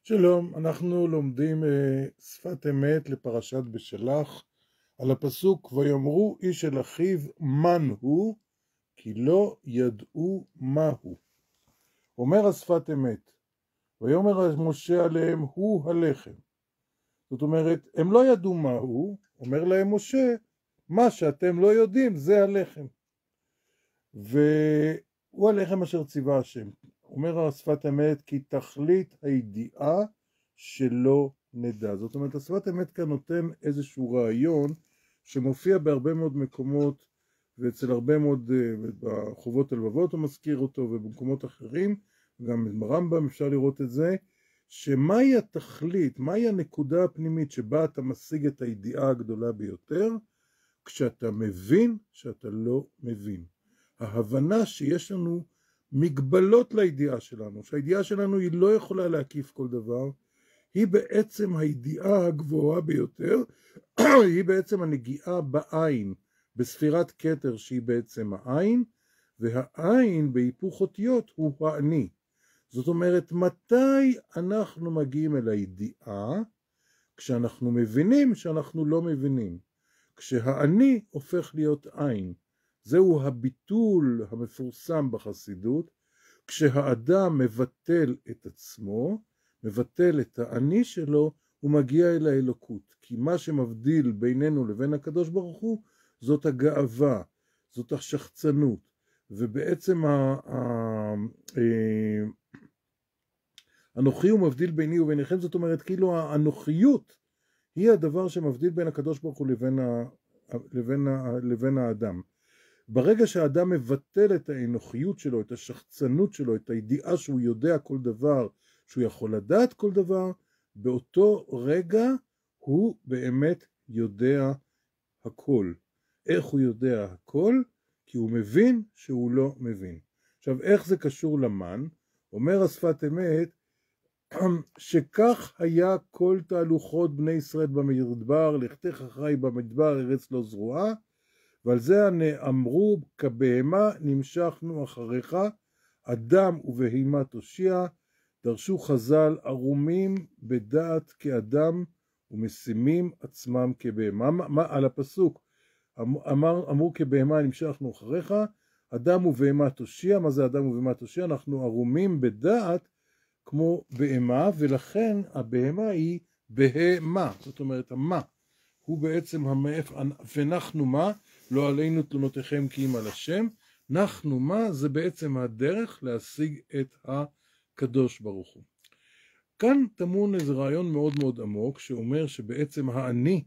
שלום, אנחנו לומדים שפת אמת לפרשת בשלח על הפסוק ויאמרו איש אל אחיו מן הוא כי לא ידעו מהו. אומר השפת אמת ויאמר משה עליהם הוא הלחם. זאת אומרת הם לא ידעו מהו, אומר להם משה מה שאתם לא יודעים זה הלחם והוא הלחם אשר ציווה השם. אומר השפת אמת כי תכלית הידיעה שלא נדע. זאת אומרת השפת אמת כאן נותן איזשהו רעיון שמופיע בהרבה מאוד מקומות ואצל הרבה מאוד בחובות הלבבות הוא מזכיר אותו ובמקומות אחרים גם ברמב"ם אפשר לראות את זה, שמהי התכלית, מהי הנקודה הפנימית שבה אתה משיג את הידיעה הגדולה ביותר? כשאתה מבין שאתה לא מבין. ההבנה שיש לנו מגבלות לידיעה שלנו, שהידיעה שלנו היא לא יכולה להקיף כל דבר, היא בעצם הידיעה הגבוהה ביותר, היא בעצם הנגיעה בעין, בספירת כתר שהיא בעצם העין, והעין בהיפוך אותיות הוא האני. זאת אומרת, מתי אנחנו מגיעים אל הידיעה? כשאנחנו מבינים שאנחנו לא מבינים. כשהאני הופך להיות עין. זהו הביטול המפורסם בחסידות, כשהאדם מבטל את עצמו, מבטל את האני שלו, הוא מגיע אל האלוקות. כי מה שמבדיל בינינו לבין הקדוש ברוך הוא, זאת הגאווה, זאת השחצנות, ובעצם אנוכי הוא מבדיל ביני וביניכם, זאת אומרת כאילו האנוכיות היא הדבר שמבדיל בין הקדוש ברוך הוא לבין האדם. ברגע שהאדם מבטל את האנוכיות שלו, את השחצנות שלו, את הידיעה שהוא יודע כל דבר, שהוא יכול לדעת כל דבר, באותו רגע הוא באמת יודע הכל. איך הוא יודע הכל? כי הוא מבין שהוא לא מבין. עכשיו, איך זה קשור למן? אומר השפת אמת, שכך היה כל תהלוכות בני ישראל במדבר, לכתך אחרי במדבר ארץ לא זרועה, ועל זה אמרו כבהמה נמשכנו אחריך, אדם ובהמה תושיע, דרשו חז"ל ערומים בדעת כאדם ומשימים עצמם כבהמה. על הפסוק אמרו כבהמה נמשכנו אחריך, אדם ובהמה תושיע. מה זה אדם ובהמה תושיע? אנחנו ערומים בדעת כמו בהמה, ולכן הבהמה היא בהמה, זאת אומרת המה הוא בעצם המאף, ונחנו מה? לא עלינו תלונותיכם כי אם על השם. נחנו מה? זה בעצם הדרך להשיג את הקדוש ברוך הוא. כאן טמון איזה רעיון מאוד מאוד עמוק שאומר שבעצם האני,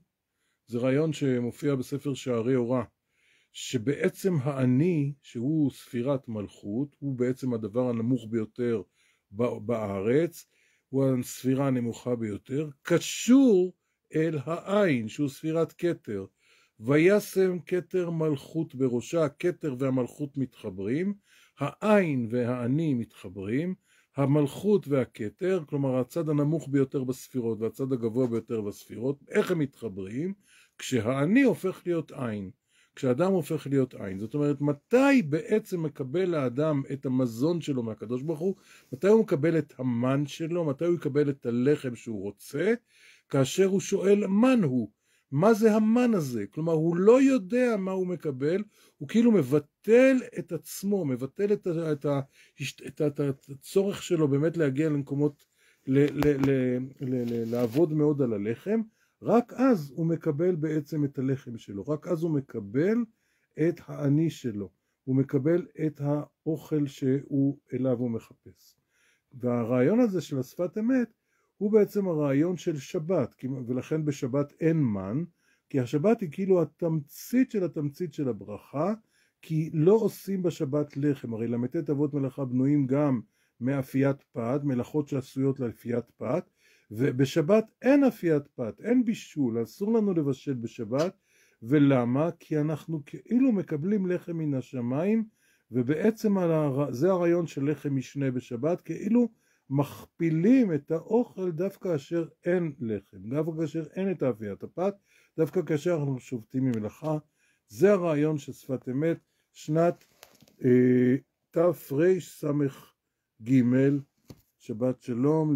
זה רעיון שמופיע בספר שערי אורה, שבעצם האני שהוא ספירת מלכות, הוא בעצם הדבר הנמוך ביותר בארץ, הוא הספירה הנמוכה ביותר, קשור אל העין שהוא ספירת כתר, וישם כתר מלכות בראשה. הכתר והמלכות מתחברים, העין והאני מתחברים, המלכות והכתר, כלומר הצד הנמוך ביותר בספירות והצד הגבוה ביותר בספירות, איך הם מתחברים? כשהאני הופך להיות עין, כשאדם הופך להיות עין. זאת אומרת, מתי בעצם מקבל האדם את המזון שלו מהקדוש ברוך הוא? מתי הוא מקבל את המן שלו? מתי הוא יקבל את הלחם שהוא רוצה? כאשר הוא שואל מן הוא. מה זה המן הזה? כלומר, הוא לא יודע מה הוא מקבל, הוא כאילו מבטל את עצמו, מבטל את הצורך שלו באמת להגיע למקומות, לעבוד מאוד על הלחם, רק אז הוא מקבל בעצם את הלחם שלו, רק אז הוא מקבל את האני שלו, הוא מקבל את האוכל שהוא אליו הוא מחפש. והרעיון הזה של השפת אמת הוא בעצם הרעיון של שבת, ולכן בשבת אין מן, כי השבת היא כאילו התמצית של התמצית של הברכה, כי לא עושים בשבת לחם, הרי ל"ט אבות מלאכה בנויים גם מאפיית פת, מלאכות שעשויות לאפיית פת, ובשבת אין אפיית פת, אין בישול, אסור לנו לבשל בשבת. ולמה? כי אנחנו כאילו מקבלים לחם מן השמיים, ובעצם זה הרעיון של לחם משנה בשבת, כאילו מכפילים את האוכל דווקא כאשר אין לחם, דווקא כאשר אין את אפיית הפת, דווקא כאשר אנחנו שובתים ממלאכה. זה הרעיון של שפת אמת, שנת תרס"ג. שבת שלום.